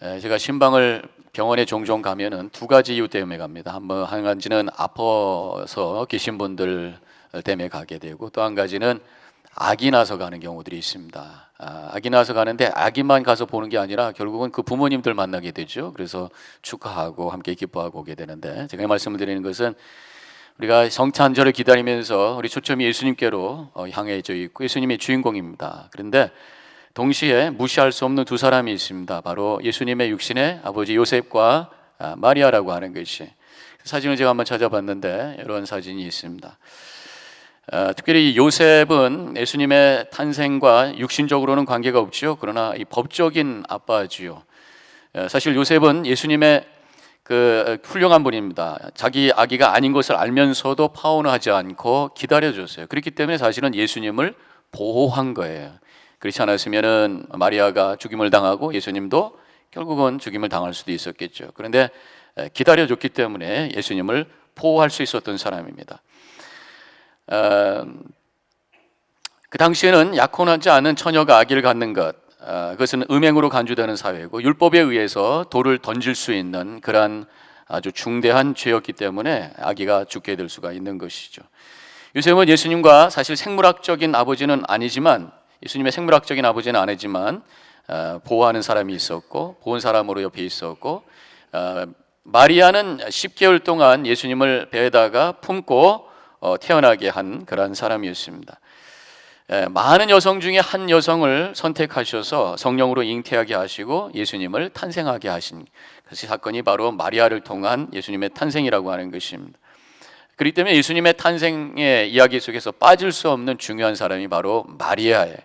제가 신방을 병원에 종종 가면은 두 가지 이유 때문에 갑니다. 한 가지는 아파서 계신 분들 때문에 가게 되고, 또 한 가지는 아기 낳아서 가는 경우들이 있습니다. 아기 낳아서 가는데 아기만 가서 보는 게 아니라 결국은 그 부모님들 만나게 되죠. 그래서 축하하고 함께 기뻐하고 오게 되는데, 제가 말씀을 드리는 것은 우리가 성탄절을 기다리면서 우리 초점이 예수님께로 향해져 있고 예수님이 주인공입니다. 그런데 동시에 무시할 수 없는 두 사람이 있습니다. 바로 예수님의 육신의 아버지 요셉과 마리아라고 하는 것이, 사진을 제가 한번 찾아봤는데 이런 사진이 있습니다. 특별히 요셉은 예수님의 탄생과 육신적으로는 관계가 없죠. 그러나 이 법적인 아빠지요. 사실 요셉은 예수님의 그 훌륭한 분입니다. 자기 아기가 아닌 것을 알면서도 파혼을 하지 않고 기다려줬어요. 그렇기 때문에 사실은 예수님을 보호한 거예요. 그렇지 않았으면은 마리아가 죽임을 당하고 예수님도 결국은 죽임을 당할 수도 있었겠죠. 그런데 기다려줬기 때문에 예수님을 보호할 수 있었던 사람입니다. 그 당시에는 약혼하지 않은 처녀가 아기를 갖는 것, 그것은 음행으로 간주되는 사회고 율법에 의해서 돌을 던질 수 있는 그러한 아주 중대한 죄였기 때문에 아기가 죽게 될 수가 있는 것이죠. 요셉은 예수님과 사실 생물학적인 아버지는 아니지만, 예수님의 생물학적인 아버지는 아니지만 보호하는 사람이 있었고 보온 사람으로 옆에 있었고, 마리아는 10개월 동안 예수님을 배에다가 품고 태어나게 한 그런 사람이었습니다. 많은 여성 중에 한 여성을 선택하셔서 성령으로 잉태하게 하시고 예수님을 탄생하게 하신 그 사건이 바로 마리아를 통한 예수님의 탄생이라고 하는 것입니다. 그렇기 때문에 예수님의 탄생의 이야기 속에서 빠질 수 없는 중요한 사람이 바로 마리아예요.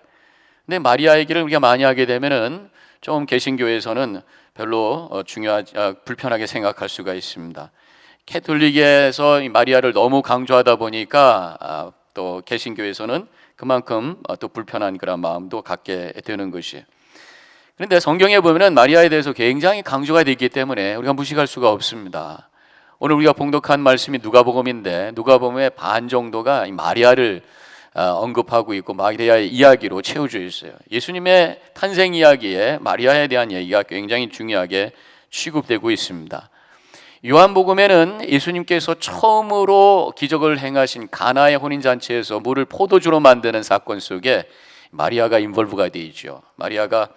근데 마리아 얘기를 우리가 많이 하게 되면은 좀 개신교에서는 별로 불편하게 생각할 수가 있습니다. 캐톨릭에서 이 마리아를 너무 강조하다 보니까 또 개신교에서는 그만큼 또 불편한 그런 마음도 갖게 되는 것이에요. 그런데 성경에 보면은 마리아에 대해서 굉장히 강조가 되기 때문에 우리가 무식할 수가 없습니다. 오늘 우리가 봉독한 말씀이 누가복음인데 누가복음의 반 정도가 이 마리아를 언급하고 있고 마리아의 이야기로 채워져 있어요. 예수님의 탄생 이야기에 마리아에 대한 얘기가 굉장히 중요하게 취급되고 있습니다. 요한복음에는 예수님께서 처음으로 기적을 행하신 가나의 혼인잔치에서 물을 포도주로 만드는 사건 속에 마리아가 인볼브가 되어 있죠. 마리아가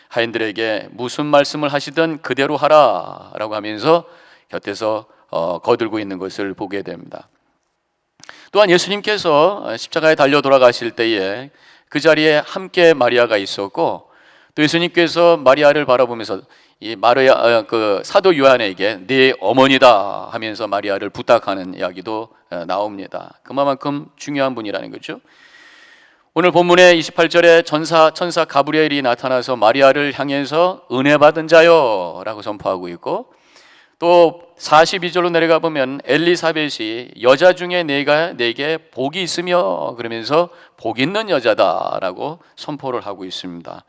하인들에게 무슨 말씀을 하시든 그대로 하라 라고 하면서 곁에서 거들고 있는 것을 보게 됩니다. 또한 예수님께서 십자가에 달려 돌아가실 때에 그 자리에 함께 마리아가 있었고, 또 예수님께서 마리아를 바라보면서 이 마리아 그 사도 요한에게 네 어머니다 하면서 마리아를 부탁하는 이야기도 나옵니다. 그만큼 중요한 분이라는 거죠. 오늘 본문의 28절에 천사 가브리엘이 나타나서 마리아를 향해서 은혜 받은 자요 라고 선포하고 있고, 또 42절로 내려가 보면 엘리사벳이 여자 중에 내게 복이 있으며 그러면서 복 있는 여자다라고 선포를 하고 있습니다.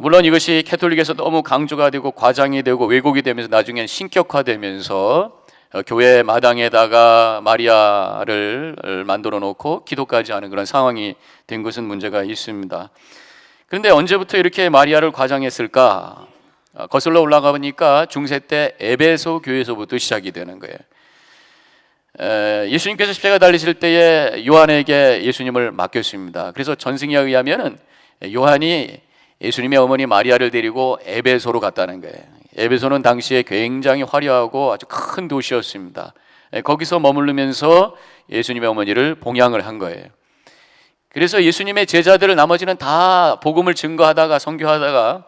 물론 이것이 캐톨릭에서 너무 강조가 되고 과장이 되고 왜곡이 되면서 나중엔 신격화되면서 교회 마당에다가 마리아를 만들어 놓고 기도까지 하는 그런 상황이 된 것은 문제가 있습니다. 그런데 언제부터 이렇게 마리아를 과장했을까? 거슬러 올라가 보니까 중세 때 에베소 교회에서부터 시작이 되는 거예요. 예수님께서 십자가 달리실 때에 요한에게 예수님을 맡겼습니다. 그래서 전승에 의하면은 요한이 예수님의 어머니 마리아를 데리고 에베소로 갔다는 거예요. 에베소는 당시에 굉장히 화려하고 아주 큰 도시였습니다. 거기서 머무르면서 예수님의 어머니를 봉양을 한 거예요. 그래서 예수님의 제자들을 나머지는 다 복음을 증거하다가 선교하다가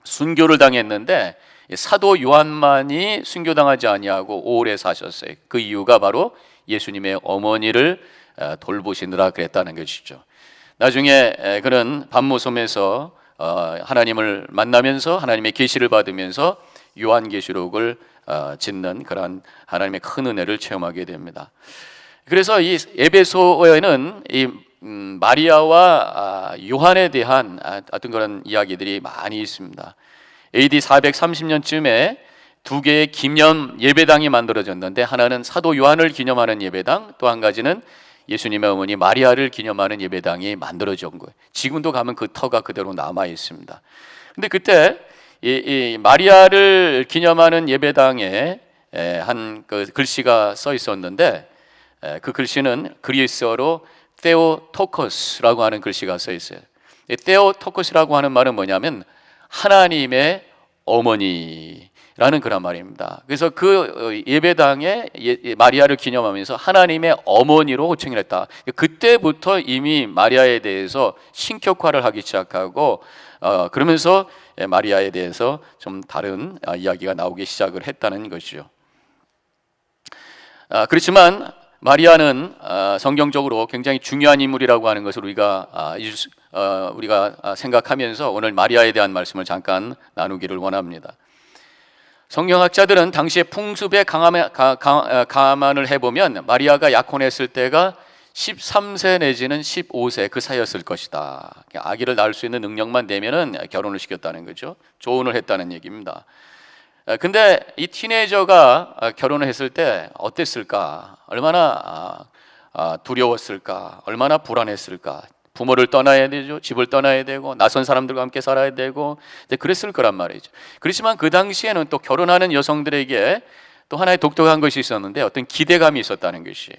순교를 당했는데 사도 요한만이 순교당하지 아니하고 오래 사셨어요. 그 이유가 바로 예수님의 어머니를 돌보시느라 그랬다는 것이죠. 나중에 그는 반모섬에서 하나님을 만나면서 하나님의 계시를 받으면서 요한계시록을 짓는 그런 하나님의 큰 은혜를 체험하게 됩니다. 그래서 이 에베소에는 이 마리아와 요한에 대한 어떤 그런 이야기들이 많이 있습니다. AD 430년쯤에 두 개의 기념 예배당이 만들어졌는데, 하나는 사도 요한을 기념하는 예배당, 또 한 가지는 예수님의 어머니 마리아를 기념하는 예배당이 만들어진 거예요. 지금도 가면 그 터가 그대로 남아 있습니다. 근데 그때 이 마리아를 기념하는 예배당에 한 그 글씨가 써 있었는데 그 글씨는 그리스어로 테오토코스라고 하는 글씨가 써 있어요. 테오토코스라고 하는 말은 뭐냐면 하나님의 어머니라는 그런 말입니다. 그래서 그 예배당에 마리아를 기념하면서 하나님의 어머니로 호칭을 했다. 그때부터 이미 마리아에 대해서 신격화를 하기 시작하고 그러면서 마리아에 대해서 좀 다른 이야기가 나오기 시작을 했다는 것이죠. 그렇지만 마리아는 성경적으로 굉장히 중요한 인물이라고 하는 것을 우리가 생각하면서 오늘 마리아에 대한 말씀을 잠깐 나누기를 원합니다. 성경학자들은 당시의 풍습에 감안을 해보면 마리아가 약혼했을 때가 13세 내지는 15세 그 사이였을 것이다. 아기를 낳을 수 있는 능력만 되면은 결혼을 시켰다는 거죠. 조언을 했다는 얘기입니다. 근데 이 티네이저가 결혼을 했을 때 어땠을까? 얼마나 두려웠을까? 얼마나 불안했을까? 부모를 떠나야 되죠. 집을 떠나야 되고 낯선 사람들과 함께 살아야 되고 그랬을 거란 말이죠. 그렇지만 그 당시에는 또 결혼하는 여성들에게 또 하나의 독특한 것이 있었는데 어떤 기대감이 있었다는 것이.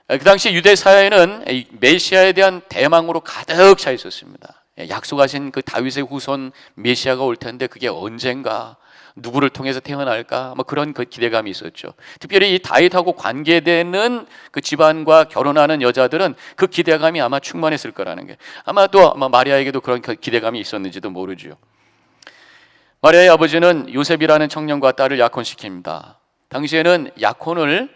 그 당시 유대 사회는 메시아에 대한 대망으로 가득 차 있었습니다. 약속하신 그 다윗의 후손 메시아가 올 텐데 그게 언젠가, 누구를 통해서 태어날까, 뭐 그런 그 기대감이 있었죠. 특별히 이 다윗하고 관계되는 그 집안과 결혼하는 여자들은 그 기대감이 아마 충만했을 거라는 게, 아마 또 마리아에게도 그런 기대감이 있었는지도 모르죠. 마리아의 아버지는 요셉이라는 청년과 딸을 약혼시킵니다. 당시에는 약혼을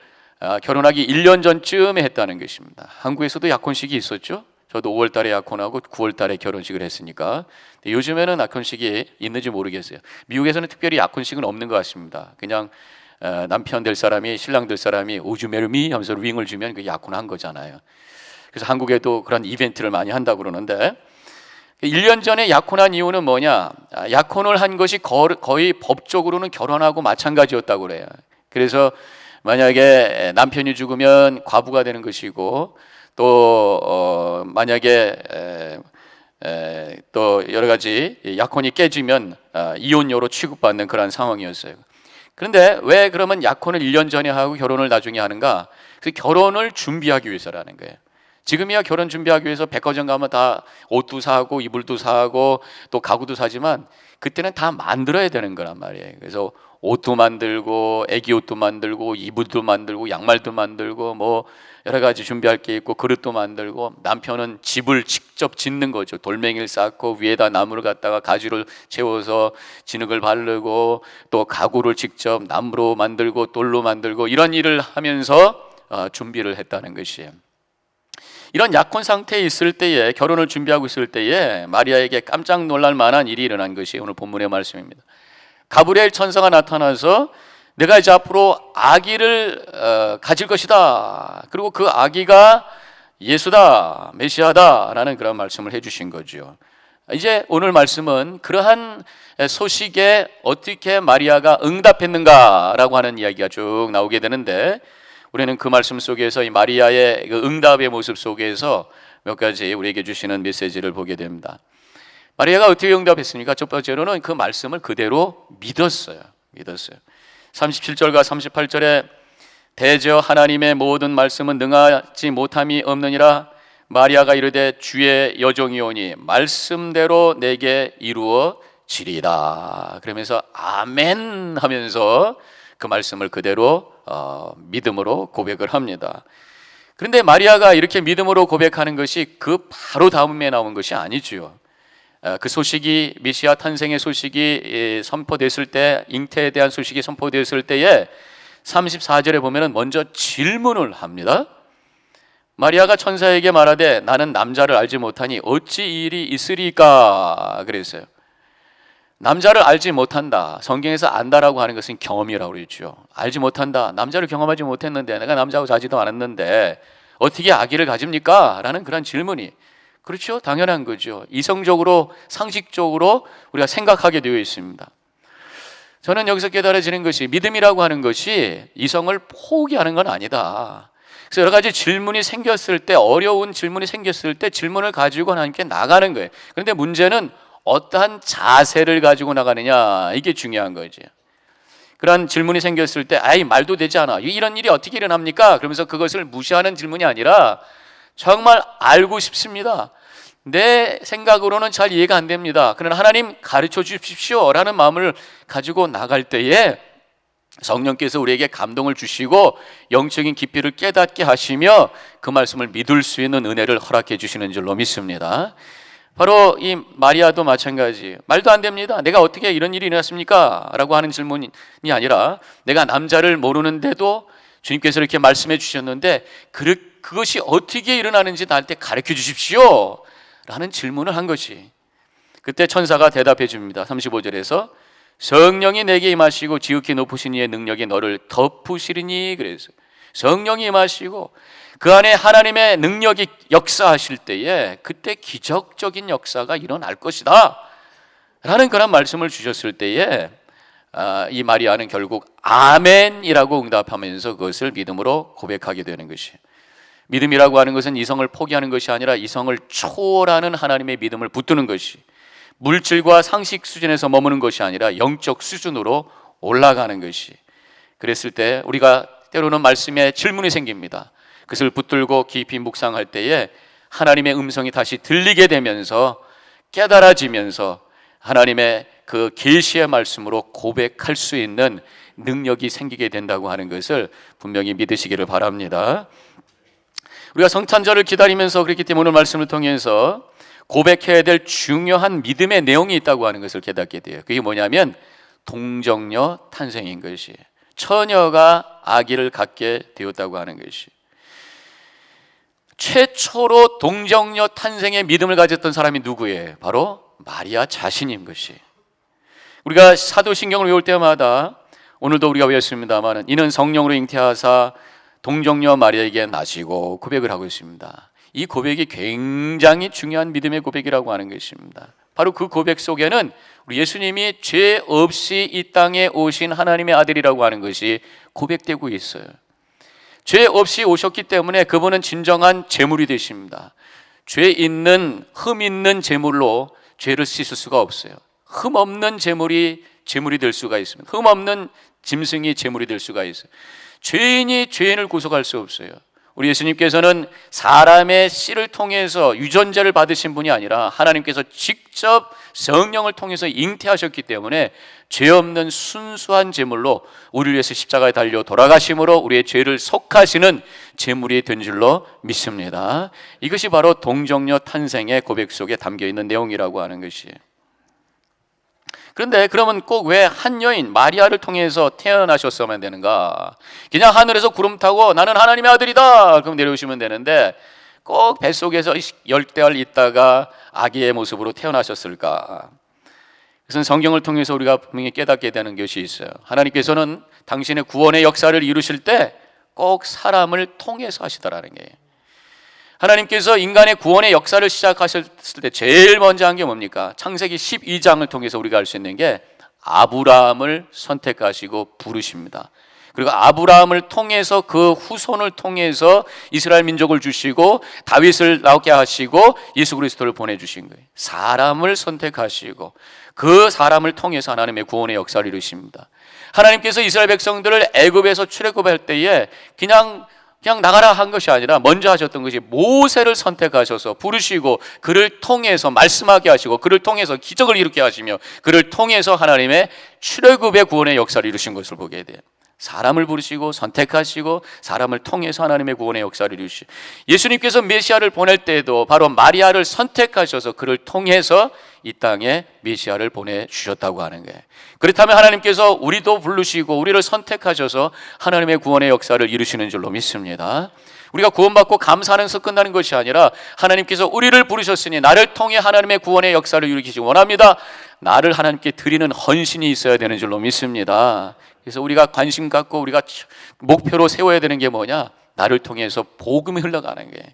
결혼하기 1년 전쯤에 했다는 것입니다. 한국에서도 약혼식이 있었죠. 저도 5월 달에 약혼하고 9월 달에 결혼식을 했으니까. 요즘에는 약혼식이 있는지 모르겠어요. 미국에서는 특별히 약혼식은 없는 것 같습니다. 그냥 남편 될 사람이, 신랑 될 사람이 Would you marry me? 하면서 링을 주면 그게 약혼한 거잖아요. 그래서 한국에도 그런 이벤트를 많이 한다고 그러는데, 1년 전에 약혼한 이유는 뭐냐? 약혼을 한 것이 거의 법적으로는 결혼하고 마찬가지였다고 그래요. 그래서 만약에 남편이 죽으면 과부가 되는 것이고, 또 만약에 또 여러 가지 약혼이 깨지면 이혼녀로 취급받는 그런 상황이었어요. 그런데 왜 그러면 약혼을 1년 전에 하고 결혼을 나중에 하는가? 그 결혼을 준비하기 위해서라는 거예요. 지금이야 결혼 준비하기 위해서 백화점 가면 다 옷도 사고 이불도 사고 또 가구도 사지만 그때는 다 만들어야 되는 거란 말이에요. 그래서 옷도 만들고 애기 옷도 만들고 이불도 만들고 양말도 만들고 뭐 여러 가지 준비할 게 있고 그릇도 만들고, 남편은 집을 직접 짓는 거죠. 돌멩이를 쌓고 위에다 나무를 갖다가 가지를 채워서 진흙을 바르고 또 가구를 직접 나무로 만들고 돌로 만들고 이런 일을 하면서 준비를 했다는 것이에요. 이런 약혼 상태에 있을 때에, 결혼을 준비하고 있을 때에 마리아에게 깜짝 놀랄 만한 일이 일어난 것이 오늘 본문의 말씀입니다. 가브리엘 천사가 나타나서 내가 이제 앞으로 아기를 가질 것이다. 그리고 그 아기가 예수다, 메시아다 라는 그런 말씀을 해주신 거죠. 이제 오늘 말씀은 그러한 소식에 어떻게 마리아가 응답했는가라고 하는 이야기가 쭉 나오게 되는데, 우리는 그 말씀 속에서 이 마리아의 그 응답의 모습 속에서 몇 가지 우리에게 주시는 메시지를 보게 됩니다. 마리아가 어떻게 응답했습니까? 첫 번째로는 그 말씀을 그대로 믿었어요. 37절과 38절에 대저 하나님의 모든 말씀은 능하지 못함이 없느니라. 마리아가 이르되 주의 여종이오니 말씀대로 내게 이루어지리다. 그러면서 아멘 하면서 그 말씀을 그대로 믿음으로 고백을 합니다. 그런데 마리아가 이렇게 믿음으로 고백하는 것이 그 바로 다음에 나온 것이 아니죠. 그 소식이, 메시아 탄생의 소식이 선포됐을 때, 잉태에 대한 소식이 선포됐을 때에 34절에 보면은 먼저 질문을 합니다. 마리아가 천사에게 말하되 나는 남자를 알지 못하니 어찌 이 일이 있으리까 그랬어요. 남자를 알지 못한다, 성경에서 안다라고 하는 것은 경험이라고 그랬죠. 알지 못한다, 남자를 경험하지 못했는데, 내가 남자하고 자지도 않았는데 어떻게 아기를 가집니까? 라는 그런 질문이, 그렇죠? 당연한 거죠. 이성적으로, 상식적으로 우리가 생각하게 되어 있습니다. 저는 여기서 깨달아지는 것이, 믿음이라고 하는 것이 이성을 포기하는 건 아니다. 그래서 여러 가지 질문이 생겼을 때, 어려운 질문이 생겼을 때 질문을 가지고 하나님께 나가는 거예요. 그런데 문제는 어떠한 자세를 가지고 나가느냐, 이게 중요한 거지. 그런 질문이 생겼을 때 아이 말도 되지 않아, 이런 일이 어떻게 일어납니까? 그러면서 그것을 무시하는 질문이 아니라 정말 알고 싶습니다, 내 생각으로는 잘 이해가 안 됩니다, 그러나 하나님 가르쳐 주십시오 라는 마음을 가지고 나갈 때에 성령께서 우리에게 감동을 주시고 영적인 깊이를 깨닫게 하시며 그 말씀을 믿을 수 있는 은혜를 허락해 주시는 줄로 믿습니다. 바로 이 마리아도 마찬가지, 말도 안 됩니다, 내가 어떻게 이런 일이 일어났습니까? 라고 하는 질문이 아니라 내가 남자를 모르는데도 주님께서 이렇게 말씀해 주셨는데 그것이 어떻게 일어나는지 나한테 가르쳐 주십시오 라는 질문을 한 것이, 그때 천사가 대답해 줍니다. 35절에서 성령이 내게 임하시고 지극히 높으신 이의 능력이 너를 덮으시리니, 그래서 성령이 임하시고 그 안에 하나님의 능력이 역사하실 때에 그때 기적적인 역사가 일어날 것이다 라는 그런 말씀을 주셨을 때에 이 마리아는 결국 아멘이라고 응답하면서 그것을 믿음으로 고백하게 되는 것이, 믿음이라고 하는 것은 이성을 포기하는 것이 아니라 이성을 초월하는 하나님의 믿음을 붙드는 것이, 물질과 상식 수준에서 머무는 것이 아니라 영적 수준으로 올라가는 것이, 그랬을 때 우리가 때로는 말씀에 질문이 생깁니다. 그것을 붙들고 깊이 묵상할 때에 하나님의 음성이 다시 들리게 되면서 깨달아지면서 하나님의 그 계시의 말씀으로 고백할 수 있는 능력이 생기게 된다고 하는 것을 분명히 믿으시기를 바랍니다. 우리가 성탄절을 기다리면서 그렇기 때문에 오늘 말씀을 통해서 고백해야 될 중요한 믿음의 내용이 있다고 하는 것을 깨닫게 돼요. 그게 뭐냐면 동정녀 탄생인 것이, 처녀가 아기를 갖게 되었다고 하는 것이, 최초로 동정녀 탄생의 믿음을 가졌던 사람이 누구예요? 바로 마리아 자신인 것이. 우리가 사도신경을 외울 때마다, 오늘도 우리가 외웠습니다만, 이는 성령으로 잉태하사 동정녀 마리아에게 나시고 고백을 하고 있습니다. 이 고백이 굉장히 중요한 믿음의 고백이라고 하는 것입니다. 바로 그 고백 속에는 우리 예수님이 죄 없이 이 땅에 오신 하나님의 아들이라고 하는 것이 고백되고 있어요. 죄 없이 오셨기 때문에 그분은 진정한 제물이 되십니다. 죄 있는, 흠 있는 제물로 죄를 씻을 수가 없어요. 흠 없는 제물이 될 수가 있습니다. 흠 없는 짐승이 제물이 될 수가 있어요. 죄인이 죄인을 구속할 수 없어요. 우리 예수님께서는 사람의 씨를 통해서 유전자를 받으신 분이 아니라 하나님께서 직접 성령을 통해서 잉태하셨기 때문에 죄 없는 순수한 제물로 우리를 위해서 십자가에 달려 돌아가심으로 우리의 죄를 속하시는 제물이 된 줄로 믿습니다. 이것이 바로 동정녀 탄생의 고백 속에 담겨 있는 내용이라고 하는 것이에요. 그런데 그러면 꼭 왜 한 여인 마리아를 통해서 태어나셨어야만 되는가? 그냥 하늘에서 구름 타고 나는 하나님의 아들이다 그럼 내려오시면 되는데 꼭 뱃속에서 열대알 있다가 아기의 모습으로 태어나셨을까? 그것은 성경을 통해서 우리가 분명히 깨닫게 되는 것이 있어요. 하나님께서는 당신의 구원의 역사를 이루실 때 꼭 사람을 통해서 하시더라는 거예요. 하나님께서 인간의 구원의 역사를 시작하셨을 때 제일 먼저 한 게 뭡니까? 창세기 12장을 통해서 우리가 알 수 있는 게 아브라함을 선택하시고 부르십니다. 그리고 아브라함을 통해서 그 후손을 통해서 이스라엘 민족을 주시고 다윗을 나오게 하시고 예수 그리스도를 보내주신 거예요. 사람을 선택하시고 그 사람을 통해서 하나님의 구원의 역사를 이루십니다. 하나님께서 이스라엘 백성들을 애굽에서 출애굽할 때에 그냥 나가라 한 것이 아니라 먼저 하셨던 것이 모세를 선택하셔서 부르시고 그를 통해서 말씀하게 하시고 그를 통해서 기적을 일으키게 하시며 그를 통해서 하나님의 출애굽의 구원의 역사를 이루신 것을 보게 돼요. 사람을 부르시고 선택하시고 사람을 통해서 하나님의 구원의 역사를 이루시고, 예수님께서 메시아를 보낼 때에도 바로 마리아를 선택하셔서 그를 통해서 이 땅에 메시아를 보내주셨다고 하는 거예요. 그렇다면 하나님께서 우리도 부르시고 우리를 선택하셔서 하나님의 구원의 역사를 이루시는 줄로 믿습니다. 우리가 구원받고 감사하면서 끝나는 것이 아니라 하나님께서 우리를 부르셨으니 나를 통해 하나님의 구원의 역사를 이루시기 원합니다. 나를 하나님께 드리는 헌신이 있어야 되는 줄로 믿습니다. 그래서 우리가 관심 갖고 우리가 목표로 세워야 되는 게 뭐냐? 나를 통해서 복음이 흘러가는 거예요.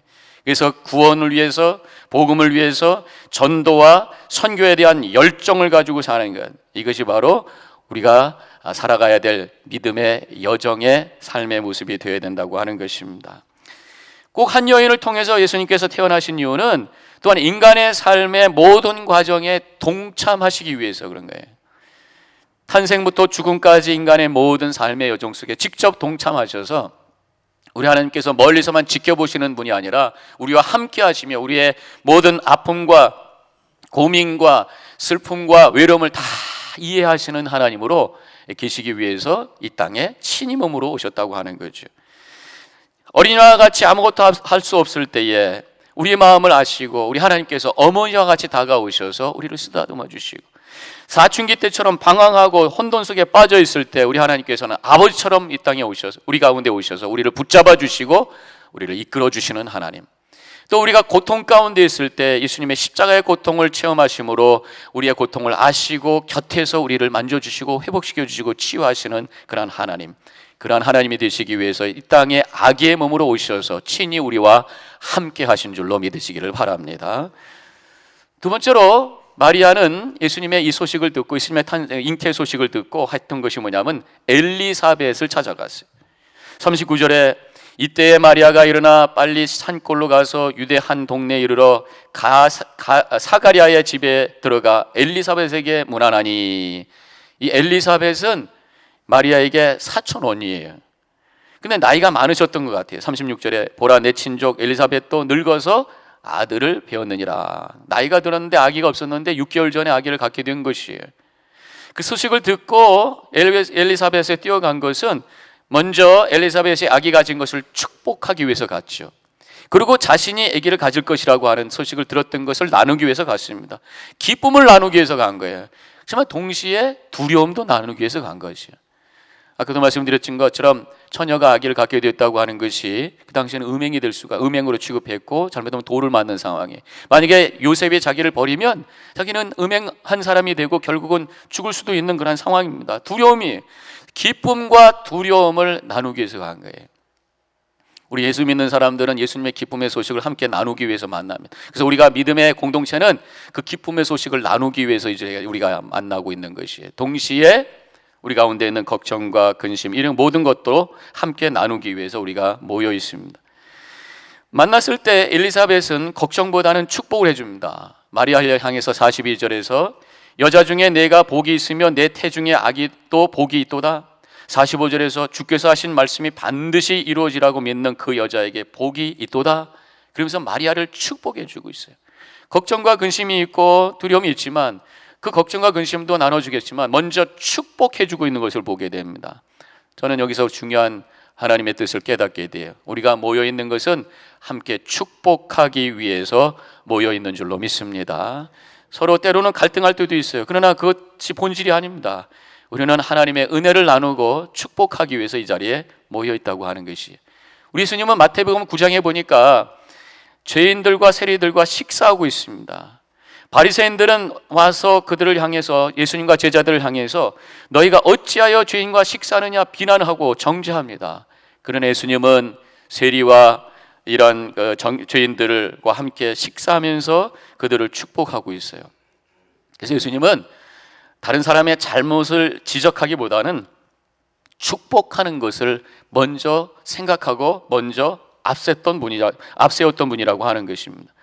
그래서 구원을 위해서, 복음을 위해서 전도와 선교에 대한 열정을 가지고 사는 것, 이것이 바로 우리가 살아가야 될 믿음의 여정의 삶의 모습이 되어야 된다고 하는 것입니다. 꼭 한 여인을 통해서 예수님께서 태어나신 이유는 또한 인간의 삶의 모든 과정에 동참하시기 위해서 그런 거예요. 탄생부터 죽음까지 인간의 모든 삶의 여정 속에 직접 동참하셔서 우리 하나님께서 멀리서만 지켜보시는 분이 아니라 우리와 함께 하시며 우리의 모든 아픔과 고민과 슬픔과 외로움을 다 이해하시는 하나님으로 계시기 위해서 이 땅에 친히 몸으로 오셨다고 하는 거죠. 어린이와 같이 아무것도 할 수 없을 때에 우리의 마음을 아시고 우리 하나님께서 어머니와 같이 다가오셔서 우리를 쓰다듬어 주시고, 사춘기 때처럼 방황하고 혼돈 속에 빠져 있을 때 우리 하나님께서는 아버지처럼 이 땅에 오셔서 우리 가운데 오셔서 우리를 붙잡아 주시고 우리를 이끌어 주시는 하나님. 또 우리가 고통 가운데 있을 때 예수님의 십자가의 고통을 체험하심으로 우리의 고통을 아시고 곁에서 우리를 만져주시고 회복시켜 주시고 치유하시는 그러한 하나님, 그러한 하나님이 되시기 위해서 이 땅에 아기의 몸으로 오셔서 친히 우리와 함께 하신 줄로 믿으시기를 바랍니다. 두 번째로 마리아는 예수님의 이 소식을 듣고 예수님의 잉태 소식을 듣고 했던 것이 뭐냐면 엘리사벳을 찾아갔어요. 39절에 이때에 마리아가 일어나 빨리 산골로 가서 유대 한 동네에 이르러 사가랴의 집에 들어가 엘리사벳에게 문안하니, 이 엘리사벳은 마리아에게 사촌 언니예요. 근데 나이가 많으셨던 것 같아요. 36절에 보라 내 친족 엘리사벳도 늙어서 아들을 배웠느니라. 나이가 들었는데 아기가 없었는데 6개월 전에 아기를 갖게 된 것이에요. 그 소식을 듣고 엘리사벳에 뛰어간 것은 먼저 엘리사벳이 아기 가진 것을 축복하기 위해서 갔죠. 그리고 자신이 아기를 가질 것이라고 하는 소식을 들었던 것을 나누기 위해서 갔습니다. 기쁨을 나누기 위해서 간 거예요. 하지만 동시에 두려움도 나누기 위해서 간 것이에요. 아까도 말씀드렸던 것처럼 처녀가 아기를 갖게 되었다고 하는 것이 그 당시에는 음행이 될 수가, 음행으로 취급했고 잘못하면 돌을 맞는 상황에, 만약에 요셉이 자기를 버리면 자기는 음행한 사람이 되고 결국은 죽을 수도 있는 그런 상황입니다. 두려움이, 기쁨과 두려움을 나누기 위해서 간 거예요. 우리 예수 믿는 사람들은 예수님의 기쁨의 소식을 함께 나누기 위해서 만납니다. 그래서 우리가 믿음의 공동체는 그 기쁨의 소식을 나누기 위해서 이제 우리가 만나고 있는 것이에요. 동시에 우리 가운데 있는 걱정과 근심, 이런 모든 것도 함께 나누기 위해서 우리가 모여 있습니다. 만났을 때 엘리사벳은 걱정보다는 축복을 해줍니다. 마리아를 향해서 42절에서 여자 중에 내가 복이 있으며 내 태중에 아기 또 복이 있도다. 45절에서 주께서 하신 말씀이 반드시 이루어지라고 믿는 그 여자에게 복이 있도다. 그러면서 마리아를 축복해 주고 있어요. 걱정과 근심이 있고 두려움이 있지만 그 걱정과 근심도 나눠주겠지만 먼저 축복해 주고 있는 것을 보게 됩니다. 저는 여기서 중요한 하나님의 뜻을 깨닫게 돼요. 우리가 모여 있는 것은 함께 축복하기 위해서 모여 있는 줄로 믿습니다. 서로 때로는 갈등할 때도 있어요. 그러나 그것이 본질이 아닙니다. 우리는 하나님의 은혜를 나누고 축복하기 위해서 이 자리에 모여 있다고 하는 것이에요. 우리 예수님은 마태복음 9장에 보니까 죄인들과 세리들과 식사하고 있습니다. 바리새인들은 와서 그들을 향해서, 예수님과 제자들을 향해서 너희가 어찌하여 죄인과 식사하느냐 비난하고 정죄합니다. 그러나 예수님은 세리와 이런 죄인들과 함께 식사하면서 그들을 축복하고 있어요. 그래서 예수님은 다른 사람의 잘못을 지적하기보다는 축복하는 것을 먼저 생각하고 먼저 앞세웠던 분이라고 하는 것입니다.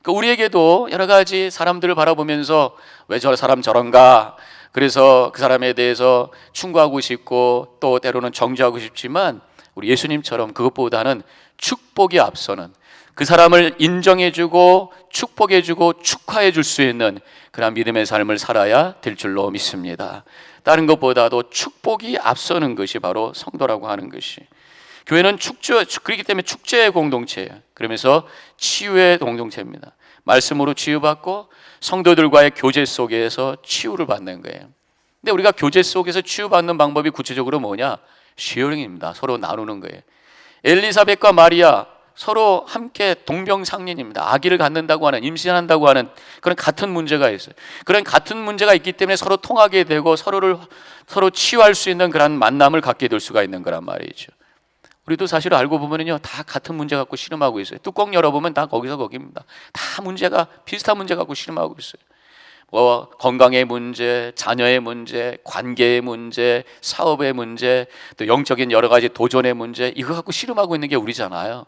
우리에게도 여러 가지 사람들을 바라보면서 왜 저 사람 저런가, 그래서 그 사람에 대해서 충고하고 싶고 또 때로는 정죄하고 싶지만 우리 예수님처럼 그것보다는 축복이 앞서는, 그 사람을 인정해주고 축복해주고 축하해줄 수 있는 그런 믿음의 삶을 살아야 될 줄로 믿습니다. 다른 것보다도 축복이 앞서는 것이 바로 성도라고 하는 것이, 교회는 그렇기 때문에 축제의 공동체예요. 그러면서 치유의 공동체입니다. 말씀으로 치유받고 성도들과의 교제 속에서 치유를 받는 거예요. 근데 우리가 교제 속에서 치유받는 방법이 구체적으로 뭐냐? 쉐어링입니다. 서로 나누는 거예요. 엘리사벳과 마리아 서로 함께 동병상련입니다. 아기를 갖는다고 하는, 임신한다고 하는 그런 같은 문제가 있어요. 그런 같은 문제가 있기 때문에 서로 통하게 되고 서로 치유할 수 있는 그런 만남을 갖게 될 수가 있는 거란 말이죠. 우리도 사실 알고 보면요, 다 같은 문제 갖고 씨름하고 있어요. 뚜껑 열어보면 다 거기서 거기입니다. 다 문제가, 비슷한 문제 갖고 씨름하고 있어요. 건강의 문제, 자녀의 문제, 관계의 문제, 사업의 문제, 또 영적인 여러 가지 도전의 문제, 이거 갖고 씨름하고 있는 게 우리잖아요.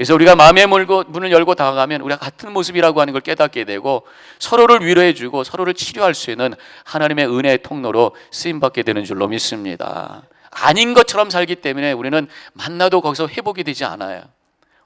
그래서 우리가 마음의 문을 열고 다가가면 우리가 같은 모습이라고 하는 걸 깨닫게 되고 서로를 위로해주고 서로를 치료할 수 있는 하나님의 은혜의 통로로 쓰임받게 되는 줄로 믿습니다. 아닌 것처럼 살기 때문에 우리는 만나도 거기서 회복이 되지 않아요.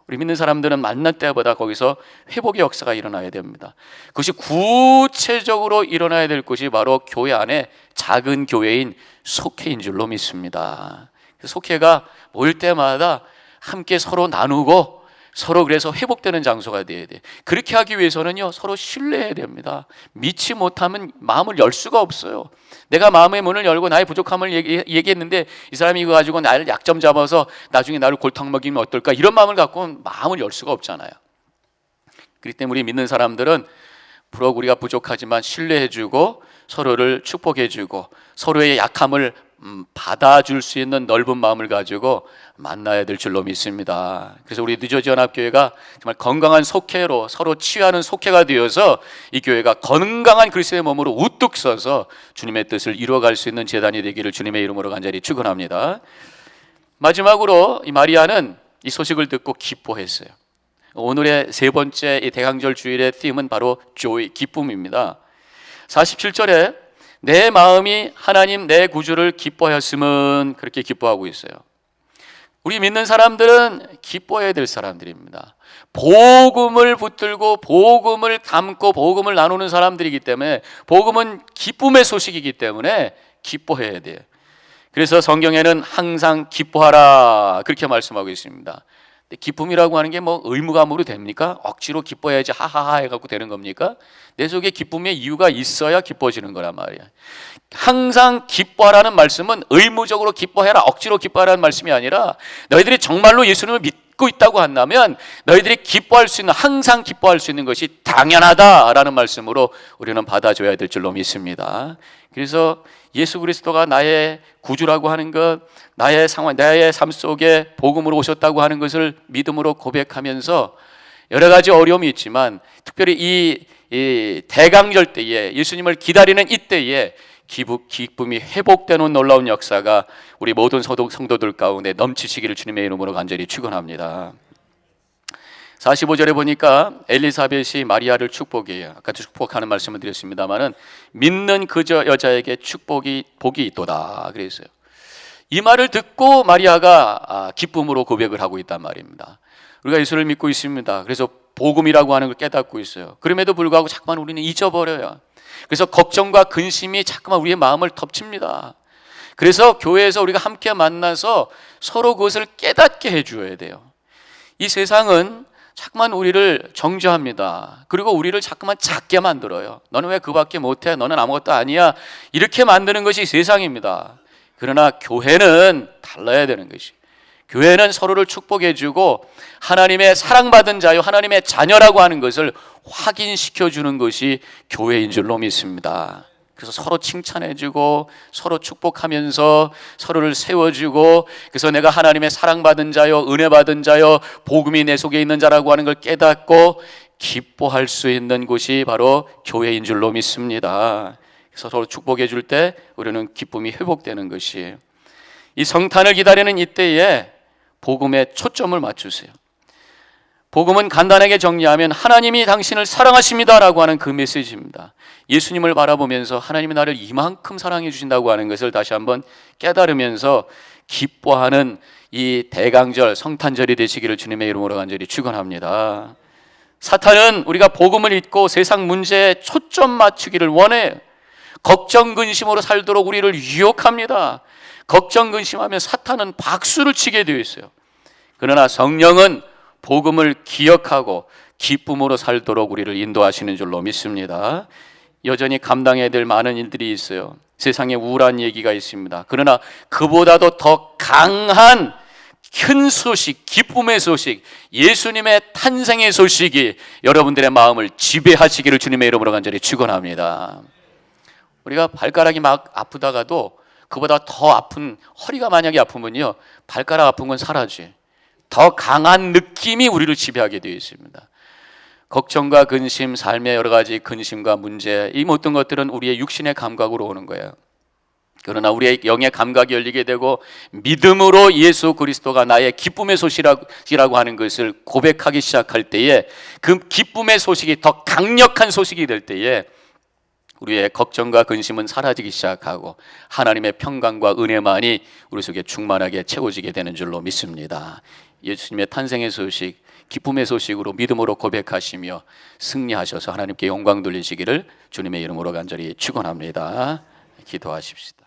우리 믿는 사람들은 만날 때보다 거기서 회복의 역사가 일어나야 됩니다. 그것이 구체적으로 일어나야 될 것이 바로 교회 안에 작은 교회인 속회인 줄로 믿습니다. 속회가 모일 때마다 함께 서로 나누고 서로 그래서 회복되는 장소가 되어야 돼요. 그렇게 하기 위해서는요, 서로 신뢰해야 됩니다. 믿지 못하면 마음을 열 수가 없어요. 내가 마음의 문을 열고 나의 부족함을 얘기했는데 이 사람이 이거 가지고 나를 약점 잡아서 나중에 나를 골탕 먹이면 어떨까, 이런 마음을 갖고는 마음을 열 수가 없잖아요. 그렇기 때문에 우리 믿는 사람들은 비록 우리가 부족하지만 신뢰해주고 서로를 축복해주고 서로의 약함을 받아줄 수 있는 넓은 마음을 가지고 만나야 될 줄로 믿습니다. 그래서 우리 뉴저지연합교회가 정말 건강한 속회로 서로 치유하는 속회가 되어서 이 교회가 건강한 그리스도의 몸으로 우뚝 서서 주님의 뜻을 이루어갈 수 있는 제단이 되기를 주님의 이름으로 간절히 축원합니다. 마지막으로 이 마리아는 이 소식을 듣고 기뻐했어요. 오늘의 세 번째 이 대강절 주일의 팀은 바로 joy, 기쁨입니다. 47절에 내 마음이 하나님 내 구주를 기뻐하였음은, 그렇게 기뻐하고 있어요. 우리 믿는 사람들은 기뻐해야 될 사람들입니다. 복음을 붙들고 복음을 담고 복음을 나누는 사람들이기 때문에, 복음은 기쁨의 소식이기 때문에 기뻐해야 돼요. 그래서 성경에는 항상 기뻐하라 그렇게 말씀하고 있습니다. 근데 기쁨이라고 하는 게 뭐 의무감으로 됩니까? 억지로 기뻐해야지 하하하 해갖고 되는 겁니까? 내 속에 기쁨의 이유가 있어야 기뻐지는 거란 말이야. 항상 기뻐하라는 말씀은 의무적으로 기뻐해라, 억지로 기뻐하라는 말씀이 아니라 너희들이 정말로 예수님을 믿고 있다고 한다면 너희들이 기뻐할 수 있는, 항상 기뻐할 수 있는 것이 당연하다라는 말씀으로 우리는 받아줘야 될 줄로 믿습니다. 그래서 예수 그리스도가 나의 구주라고 하는 것, 나의 상황, 나의 삶 속에 복음으로 오셨다고 하는 것을 믿음으로 고백하면서 여러 가지 어려움이 있지만 특별히 이 대강절 때에 예수님을 기다리는 이때에 기쁨이 회복되는 놀라운 역사가 우리 모든 성도들 가운데 넘치시기를 주님의 이름으로 간절히 축원합니다. 45절에 보니까 엘리사벳이 마리아를 축복해요. 아까 축복하는 말씀을 드렸습니다만은 믿는 그 여자에게 복이 있도다 그랬어요. 이 말을 듣고 마리아가 기쁨으로 고백을 하고 있단 말입니다. 우리가 예수를 믿고 있습니다. 그래서 복음이라고 하는 걸 깨닫고 있어요. 그럼에도 불구하고 자꾸만 우리는 잊어버려요. 그래서 걱정과 근심이 자꾸만 우리의 마음을 덮칩니다. 그래서 교회에서 우리가 함께 만나서 서로 그것을 깨닫게 해줘야 돼요. 이 세상은 자꾸만 우리를 정죄합니다. 그리고 우리를 자꾸만 작게 만들어요. 너는 왜 그밖에 못해? 너는 아무것도 아니야. 이렇게 만드는 것이 세상입니다. 그러나 교회는 달라야 되는 것이, 교회는 서로를 축복해주고 하나님의 사랑받은 자요, 하나님의 자녀라고 하는 것을 확인시켜주는 것이 교회인 줄로 믿습니다. 그래서 서로 칭찬해주고 서로 축복하면서 서로를 세워주고, 그래서 내가 하나님의 사랑받은 자요, 은혜받은 자요, 복음이 내 속에 있는 자라고 하는 걸 깨닫고 기뻐할 수 있는 곳이 바로 교회인 줄로 믿습니다. 그래서 서로 축복해 줄 때 우리는 기쁨이 회복되는 것이에요. 이 성탄을 기다리는 이때에 복음에 초점을 맞추세요. 복음은 간단하게 정리하면 하나님이 당신을 사랑하십니다라고 하는 그 메시지입니다. 예수님을 바라보면서 하나님이 나를 이만큼 사랑해 주신다고 하는 것을 다시 한번 깨달으면서 기뻐하는 이 대강절, 성탄절이 되시기를 주님의 이름으로 간절히 축원합니다. 사탄은 우리가 복음을 잊고 세상 문제에 초점 맞추기를 원해요. 걱정 근심으로 살도록 우리를 유혹합니다. 걱정 근심하면 사탄은 박수를 치게 되어 있어요. 그러나 성령은 복음을 기억하고 기쁨으로 살도록 우리를 인도하시는 줄로 믿습니다. 여전히 감당해야 될 많은 일들이 있어요. 세상에 우울한 얘기가 있습니다. 그러나 그보다도 더 강한 큰 소식, 기쁨의 소식, 예수님의 탄생의 소식이 여러분들의 마음을 지배하시기를 주님의 이름으로 간절히 축원합니다. 우리가 발가락이 막 아프다가도 그보다 더 아픈, 허리가 만약에 아프면요, 발가락 아픈 건 사라지. 더 강한 느낌이 우리를 지배하게 되어 있습니다. 걱정과 근심, 삶의 여러 가지 근심과 문제, 이 모든 것들은 우리의 육신의 감각으로 오는 거예요. 그러나 우리의 영의 감각이 열리게 되고 믿음으로 예수 그리스도가 나의 기쁨의 소식이라고 하는 것을 고백하기 시작할 때에 그 기쁨의 소식이 더 강력한 소식이 될 때에 우리의 걱정과 근심은 사라지기 시작하고 하나님의 평강과 은혜만이 우리 속에 충만하게 채워지게 되는 줄로 믿습니다. 예수님의 탄생의 소식, 기쁨의 소식으로 믿음으로 고백하시며 승리하셔서 하나님께 영광 돌리시기를 주님의 이름으로 간절히 축원합니다. 기도하십시다.